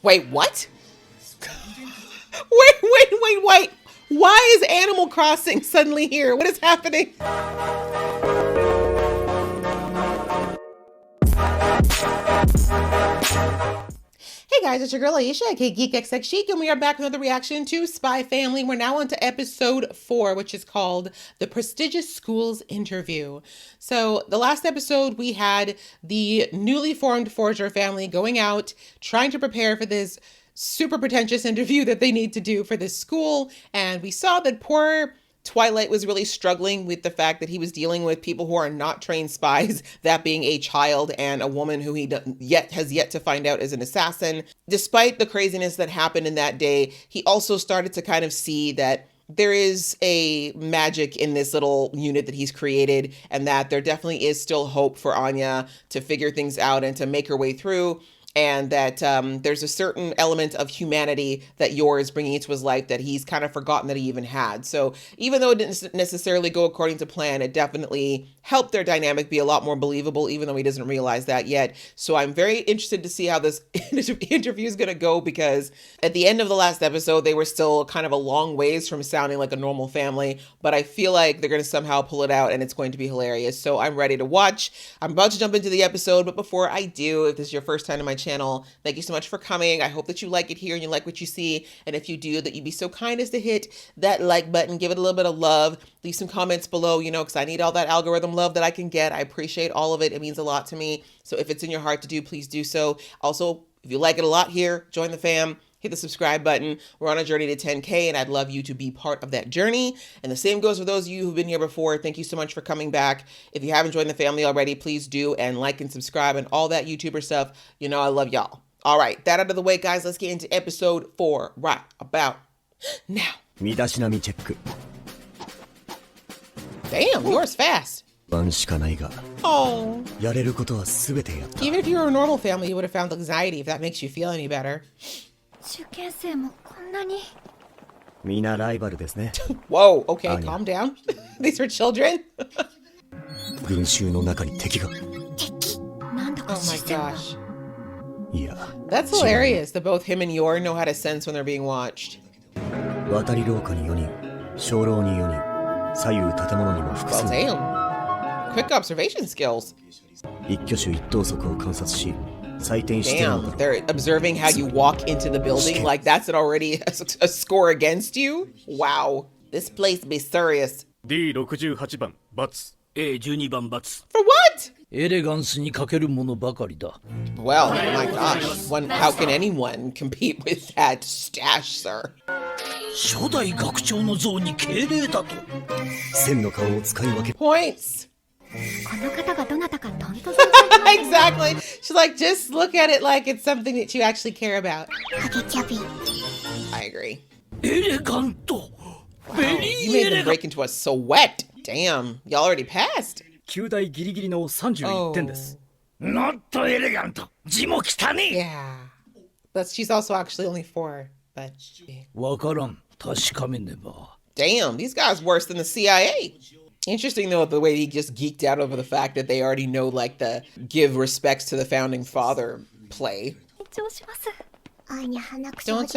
Wait, what? Wait. Why is Animal Crossing suddenly here? What is happening? Hey guys, it's your girl Aisha, aka GeekXX Chic, and we are back with another reaction to Spy Family. We're now on to episode 4, which is called The Prestigious Schools Interview. So the last episode, we had the newly formed Forger family going out, trying to prepare for this super pretentious interview that they need to do for this school. And we saw that poor Twilight was really struggling with the fact that he was dealing with people who are not trained spies, that being a child and a woman who he has yet to find out is an assassin. Despite the craziness that happened in that day, he also started to kind of see that there is a magic in this little unit that he's created, and that there definitely is still hope for Anya to figure things out and to make her way through. And that there's a certain element of humanity that Yor is bringing into his life that he's kind of forgotten that he even had. So even though it didn't necessarily go according to plan, it definitely helped their dynamic be a lot more believable, even though he doesn't realize that yet. So I'm very interested to see how this interview is going to go, because at the end of the last episode, they were still kind of a long ways from sounding like a normal family, but I feel like they're going to somehow pull it out and it's going to be hilarious. So I'm ready to watch. I'm about to jump into the episode, but before I do, if this is your first time to my channel, thank you so much for coming. I hope that you like it here and you like what you see. And if you do, that you'd be so kind as to hit that like button, give it a little bit of love, leave some comments below, because I need all that algorithm love that I can get. I appreciate all of it. It means a lot to me. So if it's in your heart to do, please do so. Also, if you like it a lot here, join the fam. Hit the subscribe button. We're on a journey to 10K, and I'd love you to be part of that journey. And the same goes for those of you who've been here before. Thank you so much for coming back. If you haven't joined the family already, please do, and like and subscribe and all that YouTuber stuff. I love y'all. All right, that out of the way, guys. Let's get into episode 4 right about now. Damn, yours fast. Oh. Even if you were a normal family, you would have found anxiety, if that makes you feel any better. Whoa, okay, calm down. These are children. Oh my gosh. That's hilarious that both him and Yor know how to sense when they're being watched. Well, damn. Quick observation skills. Damn, they're observing how you walk into the building. Like that's already a score against you? Wow. This place be serious. D68番 ×A12番×. For what? エレガンスにかけるものばかりだ. Well, my gosh. How can anyone compete with that stash, sir? 初代学長の像に敬礼だと. Points. Exactly. She's like, just look at it like it's something that you actually care about. I agree. Eleganto. Wow, you made them break into a sweat. Damn, y'all already passed. 9代ギリギリの31点です. Not elegant. 字も汚ね. Yeah. But she's also actually only 4. But わからん。確かめねば. Damn, these guys worse than the CIA. Interesting though, the way he just geeked out over the fact that they already know like the give respects to the founding father play. Don't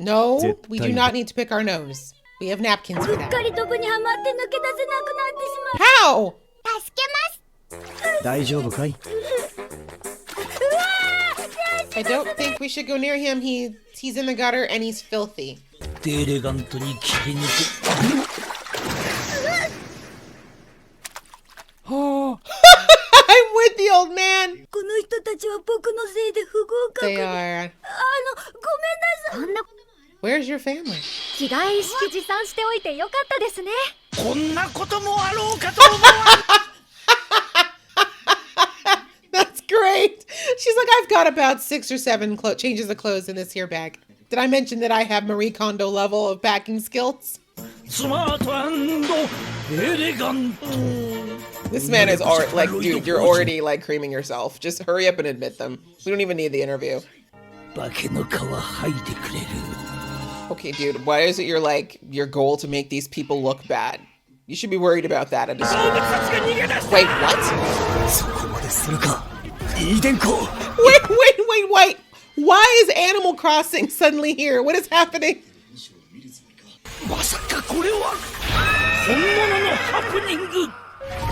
no, we do not need to pick our nose. We have napkins for that. How? I don't think we should go near him. He's in the gutter and he's filthy. I'm with the old man. They are. Where's your family? That's great. She's like, I've got about 6 or 7 changes of clothes in this here bag. Did I mention that I have Marie Kondo level of packing skills? This man is already like, dude, you're already like creaming yourself. Just hurry up and admit them. We don't even need the interview. Okay, dude, why is it your goal to make these people look bad? You should be worried about that. Wait, what? Why is Animal Crossing suddenly here? What is happening? まさかこれは本物のハプニング。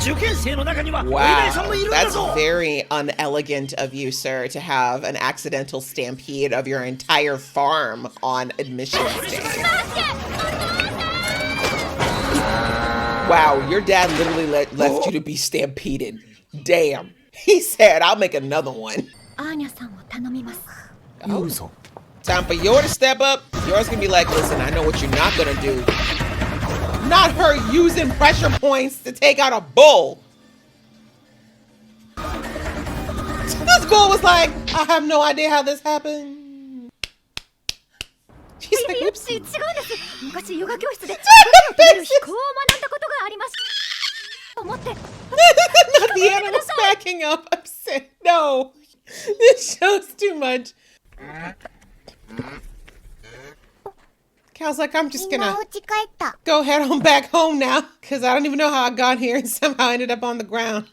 受験生の中にはお偉いさんもいるんだ That's ぞ。 very unelegant of you, sir, to have an accidental stampede of your entire farm on admissions day. Wow, your dad literally left you to be stampeded. Damn. He said, I'll make another one. アーニャさんを頼みます。 ユウさん Time for Yor to step up. Yor's gonna be like, listen, I know what you're not gonna do. Not her using pressure points to take out a bull. This bull was like, I have no idea how this happened. She's like, 違うん oops. です。昔ヨガ教室で飛べる飛行を学んだことがあります。と思って。 Not the animals backing up. Upset. No. This show's too much. Cal's like, I'm just みんな gonna お家帰った。 go head on back home now because I don't even know how I got here and somehow I ended up on the ground.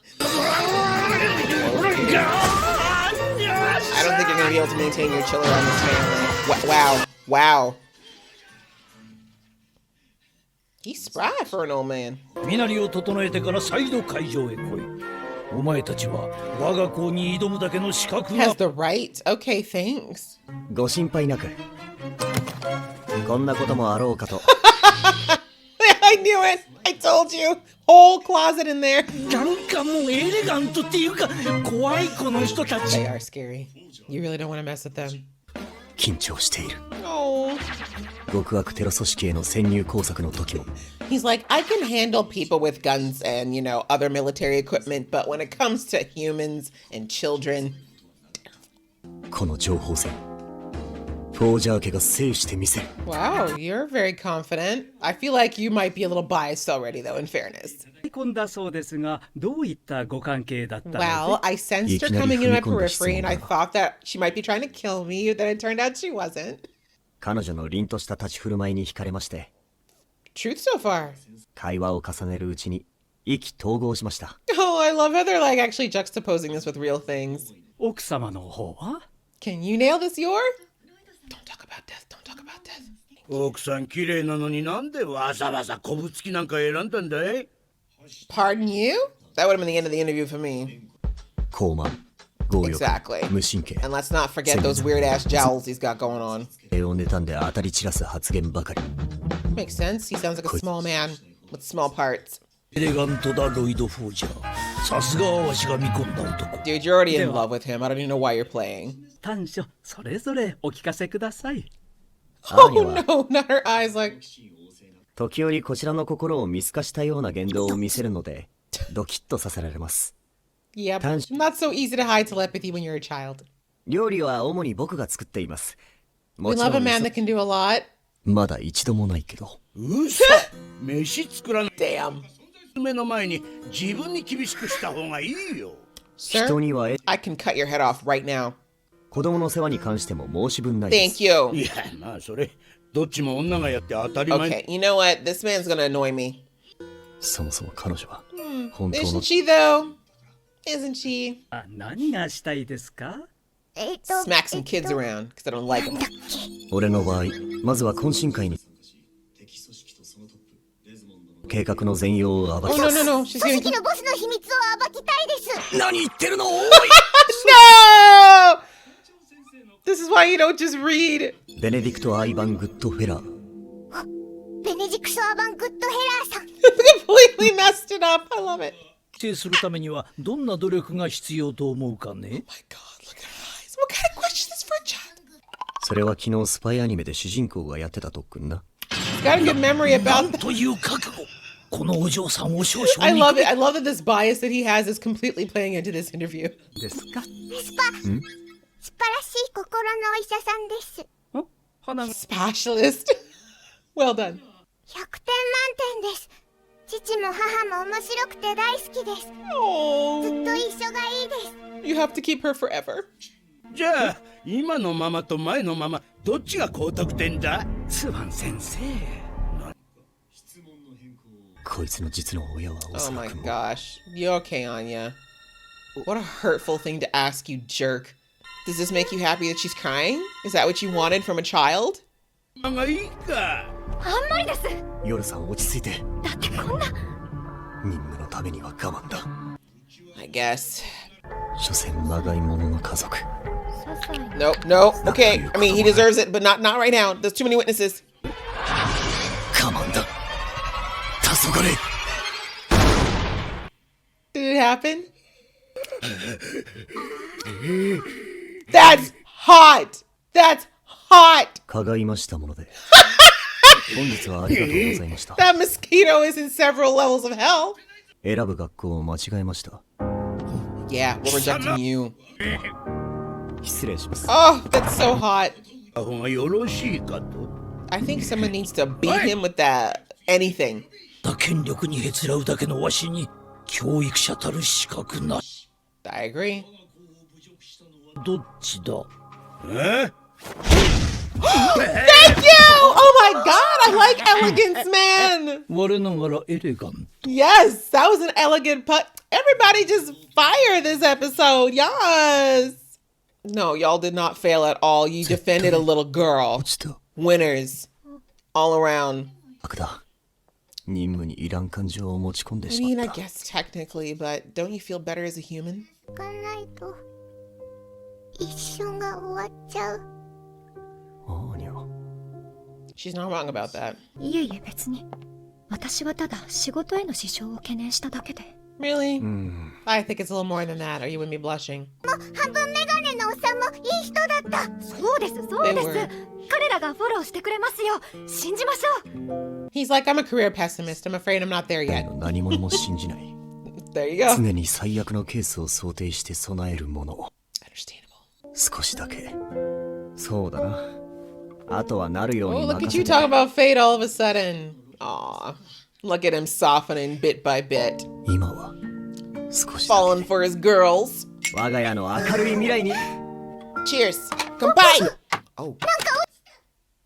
I don't think you're gonna be able to maintain your chiller on this family. Wow. Wow. He's spry for an old man. 身なりを整えてから再度会場へ来い。お前たちは我が校に挑むだけの資格 Has が the right. Okay, thanks. ご心配なく。こんなこともあろうかと。I knew it. I told you. Whole closet in there. なんかもうエレガントっていうか怖いこの人たち。 They are scary. You really don't want to mess with them. 緊張している。 Oh. 極悪テロ組織への潜入工作の時も He's like, I can handle people with guns and, you know, other military equipment, but when it comes to humans and children, この情報戦フォージャー家が制してみせる。 wow, you're very confident. I feel like you might be a little biased already, though, in fairness. 込んだそうですが、どういったご関係だったので Well, I sensed her coming in my periphery, and I thought that she might be trying to kill me, then it turned out she wasn't. 彼女の凛とした立ち振る舞いに惹かれまして、 Truth so far. 会話を重ねるうちに意気投合しました。 Oh, I love how they're like actually juxtaposing this with real things. 奥様の方は Can you nail this, Yor? Don't talk about death. Don't talk about death. 奥さん綺麗なのになんでわざわざこぶつきなんか選んだんだい Pardon you? That would have been the end of the interview for me. 高慢、強欲、 Exactly. 無神経、 And let's not forget those weird ass jowls he's got going on. 絵を妬んで当たり散らす発言ばかり。 Makes sense. He sounds like a small man with small parts. エレガントだロイド・フォージャー。さすがはわしが見込んだ男。 Dude, you're already in love with him. I don't even know why you're playing. 短所それぞれお聞かせください。アーニャ Oh は no, not her eyes like. 時折こちらの心を見透かしたような言動を見せるのでドキッとさせられます。 Yep. Tans- Not so easy to hide telepathy when you're a child. 料理は主に僕が作っています。 We もち love ろ a ん man that can do a lot. まだ一度もないけど。嘘飯作らない Damn. 目の前に自分に厳しくした方がいいよ Sir, 人には I can cut your head off right now. 子供の世話に関しても申し分ないです。 Thank you. いやまあそれどっちも女がやって当たり前 Okay, you know what? This man's gonna annoy me. そもそも彼女は本当の Isn't she though? Isn't she? あ、何がしたいですか Smack some kids around because I don't like them. 俺の場合まずは懇親会に計画の全容を暴 Oh き no ます。 no no! She's 組 getting 織のボスの秘密を暴きたいです 何言ってるのおい no! This is why you don't just read. ベネディクト・アイバン・グッドフェラー。ベネジクソ・アバン・グッドヘラーさん Completely messed it up. I love it. 否定するためにはどんな努力が必要と思うかね My God, look at her eyes. What kind of question is for a child? それは昨日スパイアニメで主人公がやってた特訓な。 He's got a good memory な about ん that. という覚悟このお嬢さんを少 I 々 love it. I love that this bias that he has is completely playing into this interview. ですか素晴らしい心のお医者さんですお花が Specialist. Well done. 100点満点です父も母も面白くて大好きですずっ Oh, と一緒がいいです you have to keep her forever. じゃあ今のママと前のママどっちが高得点だツバン先生こいつの実の親はお Oh そら my くも gosh. You okay, Anya? What a hurtful thing to ask, you jerk. Does this make you happy that she's crying? Is that what you wanted from a child? がいいか。あんまりです。夜さん落ち着いて。だってこんな。任務のためには我慢だ。 I guess. 所詮まがいものの家族。些細な。 Nope, no. Okay. I mean, he deserves it, but not right now. There's too many witnesses. 我慢だ。黄昏。 Did it happen? That's hot. That's hot. かがいましたもので。本日はありがとうございました。 That mosquito is in several levels of hell. 選ぶ学校を間違えました。 Yeah, we're rejecting you. 失礼します。 Oh, that's so hot. た方がよろしいかと。 I think someone needs to beat him with that anything. 権力にへつらうだけのわしに教育者たる資格な。 I agree. どっちだ。え Thank you! Oh my god, I like elegance, man. 我ながらエレガント。 Yes, that was an elegant put. Everybody just fire this episode. Yes. No, y'all did not fail at all. You defended a little girl. 落ちた。 Winners. All around. 悪だ。任務にいらん感情を持ち込んで I し mean, ま I った。 guess technically, but don't you feel better as a human? 行かないと一緒が終わっちゃう。あーにゃ。 She's not wrong about that. いえいえ別に。私はただ仕事への支障を懸念しただけで。 Really? I think it's a little more than that. Are you with me blushing? 半分メガネのおっさんもいい人だった。そうですそうで They す were.。彼らがフォローしてくれますよ。信じましょう。 He's like, I'm a career pessimist. I'm afraid I'm not there 彼 yet. の何者も信じない。 There you go. 常に最悪のケースを想定して備えるもの。 Understandable. 少しだけ。そうだな。あとはなるよう Oh, に look 任 at せ you て。 talk about fate all of a sudden. Aw. Look at him softening bit by bit. 今は少しだ Falling for his girls. け。我が家の明るい未来に。 Cheers. Goodbye. Oh.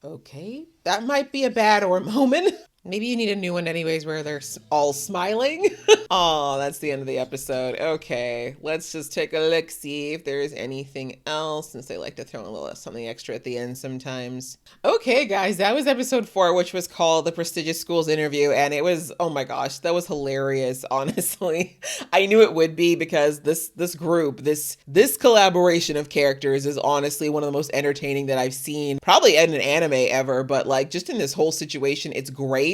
Okay. That might be a bad or moment. Maybe you need a new one anyways where they're all smiling. Oh, that's the end of the episode. Okay, let's just take a look, see if there's anything else, since they like to throw a little something extra at the end sometimes. Okay, guys, that was episode 4, which was called The Prestigious Schools Interview, and it was, oh my gosh, that was hilarious, honestly. I knew it would be because this group, this collaboration of characters is honestly one of the most entertaining that I've seen, probably in an anime ever, but like just in this whole situation, it's great.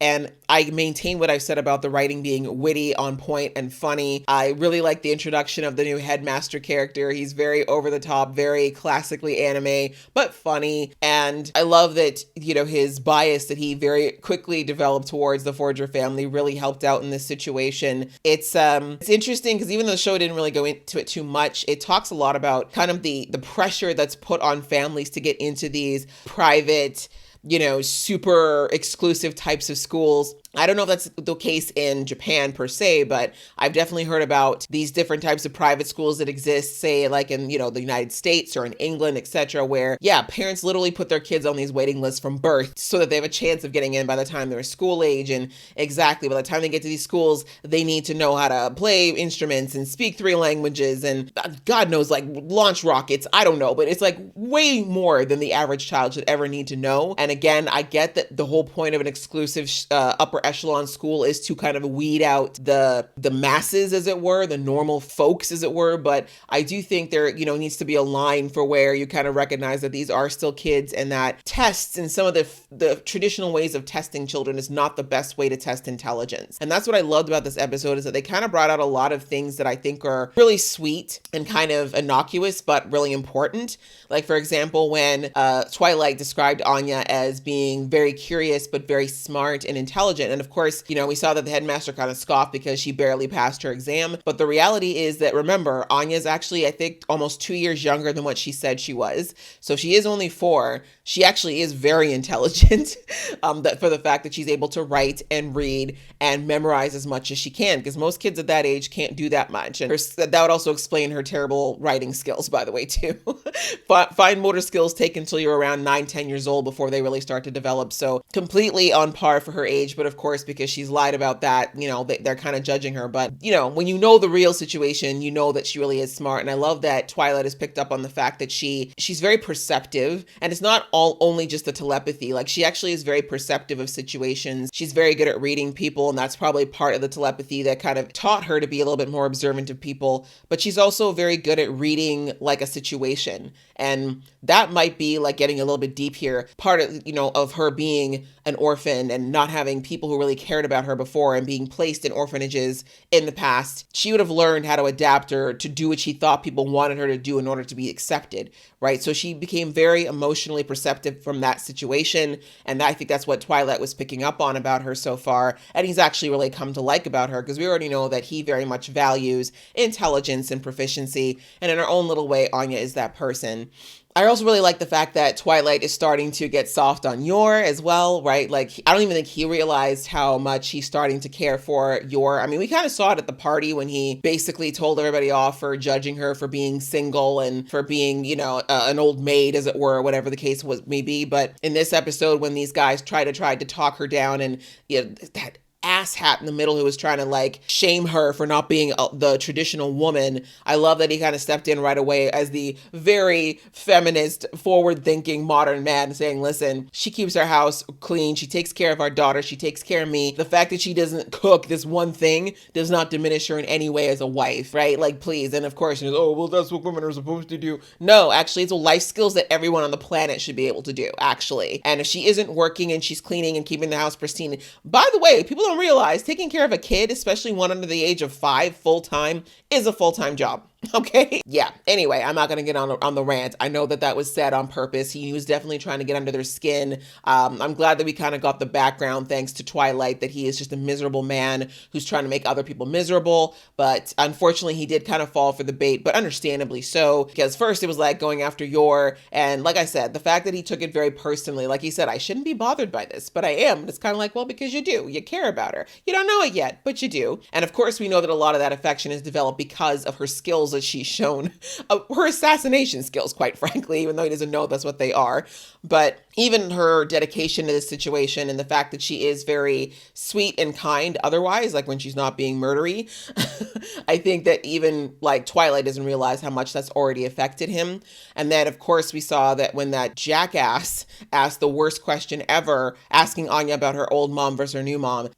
And I maintain what I've said about the writing being witty, on point, and funny. I really like the introduction of the new headmaster character. He's very over the top, very classically anime, but funny. And I love that, you know, his bias that he very quickly developed towards the Forger family really helped out in this situation. It's interesting because even though the show didn't really go into it too much, it talks a lot about kind of the pressure that's put on families to get into these private, you know, super exclusive types of schools. I don't know if that's the case in Japan per se, but I've definitely heard about these different types of private schools that exist, say like in, you know, the United States or in England, etc., where, yeah, parents literally put their kids on these waiting lists from birth so that they have a chance of getting in by the time they're school age. And exactly by the time they get to these schools, they need to know how to play instruments and speak 3 languages and God knows, like launch rockets. I don't know, but it's like way more than the average child should ever need to know. And again, I get that the whole point of an exclusive upper echelon school is to kind of weed out the masses, as it were, the normal folks, as it were. But I do think there, you know, needs to be a line for where you kind of recognize that these are still kids and that tests and some of the traditional ways of testing children is not the best way to test intelligence. And that's what I loved about this episode, is that they kind of brought out a lot of things that I think are really sweet and kind of innocuous, but really important. Like, for example, when Twilight described Anya as being very curious, but very smart and intelligent. And of course, you know, we saw that the headmaster kind of scoffed because she barely passed her exam. But the reality is that, remember, Anya's actually, I think, almost 2 years younger than what she said she was. So she is only 4. She actually is very intelligent that for the fact that she's able to write and read and memorize as much as she can, because most kids at that age can't do that much. And that would also explain her terrible writing skills, by the way, too. Fine motor skills take until you're around 9-10 years old before they really start to develop. So completely on par for her age. But of course, because she's lied about that, they're kind of judging her. But, when you know the real situation, you know that she really is smart. And I love that Twilight has picked up on the fact that she's very perceptive, and it's not only just the telepathy. Like, she actually is very perceptive of situations. She's very good at reading people, and that's probably part of the telepathy that kind of taught her to be a little bit more observant of people. But she's also very good at reading like a situation. And that might be like getting a little bit deep here. Part of, of her being an orphan and not having people who really cared about her before and being placed in orphanages in the past, she would have learned how to adapt or to do what she thought people wanted her to do in order to be accepted, right? So she became very emotionally perceptive from that situation. And I think that's what Twilight was picking up on about her so far. And he's actually really come to like about her, because we already know that he very much values intelligence and proficiency. And in her own little way, Anya is that person. I also really like the fact that Twilight is starting to get soft on Yor as well, right? Like, I don't even think he realized how much he's starting to care for Yor. I mean, we kind of saw it at the party when he basically told everybody off for judging her for being single and for being, an old maid, as it were, or whatever the case was may be. But in this episode, when these guys tried to talk her down, and that asshat in the middle who was trying to like shame her for not being the traditional woman, I love that he kind of stepped in right away as the very feminist, forward-thinking modern man, saying, listen, she keeps our house clean, she takes care of our daughter, she takes care of me. The fact that she doesn't cook this one thing does not diminish her in any way as a wife, right? Like, please. And of course, oh, well, that's what women are supposed to do. No, actually, it's a life skills that everyone on the planet should be able to do, actually. And if she isn't working and she's cleaning and keeping the house pristine, by the way, people don't realize taking care of a kid, especially one under the age of 5 full-time, is a full-time job. Okay. Yeah. Anyway, I'm not going to get on the rant. I know that was said on purpose. He was definitely trying to get under their skin. I'm glad that we kind of got the background thanks to Twilight, that he is just a miserable man who's trying to make other people miserable. But unfortunately, he did kind of fall for the bait, but understandably so, because first it was like going after Yor. And like I said, the fact that he took it very personally, like he said, I shouldn't be bothered by this, but I am. It's kind of like, well, because you do. You care about her. You don't know it yet, but you do. And of course, we know that a lot of that affection is developed because of her skills that she's shown, her assassination skills, quite frankly, even though he doesn't know that's what they are. But even her dedication to this situation and the fact that she is very sweet and kind otherwise, like when she's not being murdery, I think that even like Twilight doesn't realize how much that's already affected him. And then, of course, we saw that when that jackass asked the worst question ever, asking Anya about her old mom versus her new mom,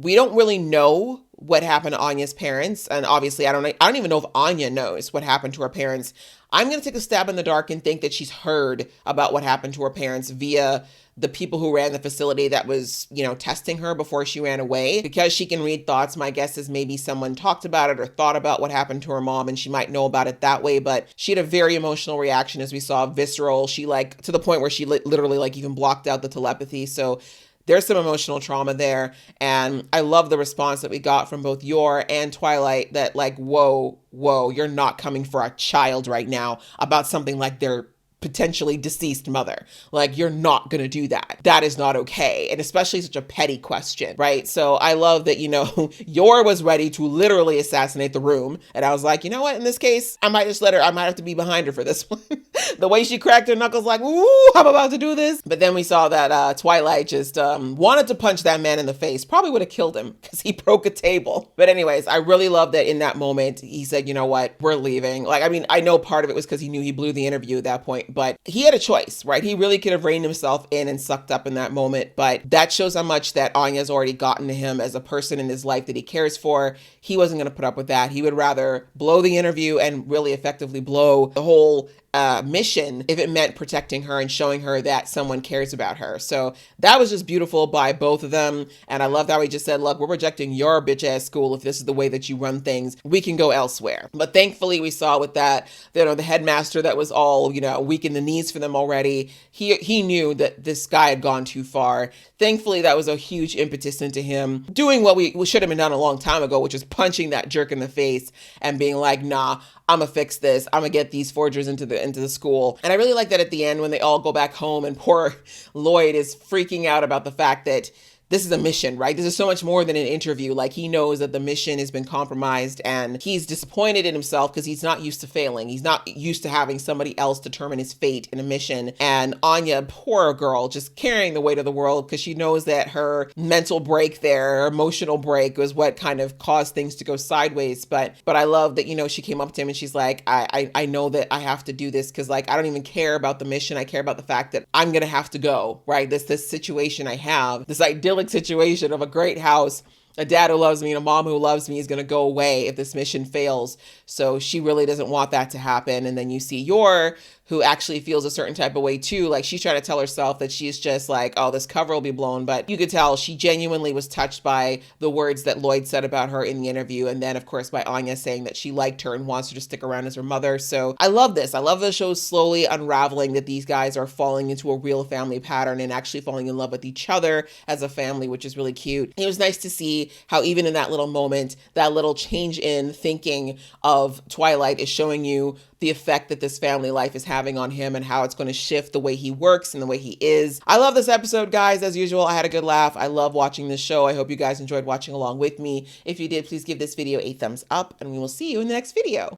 we don't really know what happened to Anya's parents. And obviously, I don't even know if Anya knows what happened to her parents. I'm going to take a stab in the dark and think that she's heard about what happened to her parents via the people who ran the facility that was, testing her before she ran away. Because she can read thoughts, my guess is maybe someone talked about it or thought about what happened to her mom, and she might know about it that way. But she had a very emotional reaction, as we saw, visceral. She to the point where she literally even blocked out the telepathy. So there's some emotional trauma there. And I love the response that we got from both Yor and Twilight that whoa, you're not coming for a child right now about something like their potentially deceased mother. Like, you're not going to do that. That is not okay. And especially such a petty question, right? So I love that, Yor was ready to literally assassinate the room. And I was like, you know what? In this case, I might have to be behind her for this one. The way she cracked her knuckles like, ooh, I'm about to do this. But then we saw that Twilight just wanted to punch that man in the face. Probably would have killed him because he broke a table. But anyways, I really love that in that moment, he said, you know what? We're leaving. I know part of it was because he knew he blew the interview at that point. But he had a choice, right? He really could have reined himself in and sucked up in that moment. But that shows how much that Anya's already gotten to him as a person in his life that he cares for. He wasn't going to put up with that. He would rather blow the interview and really effectively blow the whole mission if it meant protecting her and showing her that someone cares about her. So that was just beautiful by both of them. And I love how he just said, look, we're rejecting your bitch ass school. If this is the way that you run things, we can go elsewhere. But thankfully we saw with that, the headmaster that was all, weak in the knees for them already. He knew that this guy had gone too far. Thankfully, that was a huge impetus into him doing what we should have been done a long time ago, which is punching that jerk in the face and being like, nah, I'm gonna fix this. I'm gonna get these forgers into the school. And I really like that at the end when they all go back home and poor Lloyd is freaking out about the fact that this is a mission, right? This is so much more than an interview. Like, he knows that the mission has been compromised and he's disappointed in himself because he's not used to failing. He's not used to having somebody else determine his fate in a mission. And Anya, poor girl, just carrying the weight of the world because she knows that her mental break there, her emotional break was what kind of caused things to go sideways. But I love that, you know, she came up to him and she's like, I know that I have to do this because, like, I don't even care about the mission. I care about the fact that I'm going to have to go, right? This situation I have, this idyllic situation of a great house, a dad who loves me and a mom who loves me is going to go away if this mission fails. So she really doesn't want that to happen. And then you see Yor, who actually feels a certain type of way too. Like, she's trying to tell herself that she's just like, oh, this cover will be blown. But you could tell she genuinely was touched by the words that Lloyd said about her in the interview. And then, of course, by Anya saying that she liked her and wants her to stick around as her mother. So I love this. I love the show slowly unraveling that these guys are falling into a real family pattern and actually falling in love with each other as a family, which is really cute. It was nice to see how even in that little moment, that little change in thinking of Twilight is showing you the effect that this family life is having on him and how it's going to shift the way he works and the way he is. I love this episode, guys. As usual, I had a good laugh. I love watching this show. I hope you guys enjoyed watching along with me. If you did, please give this video a thumbs up and we will see you in the next video.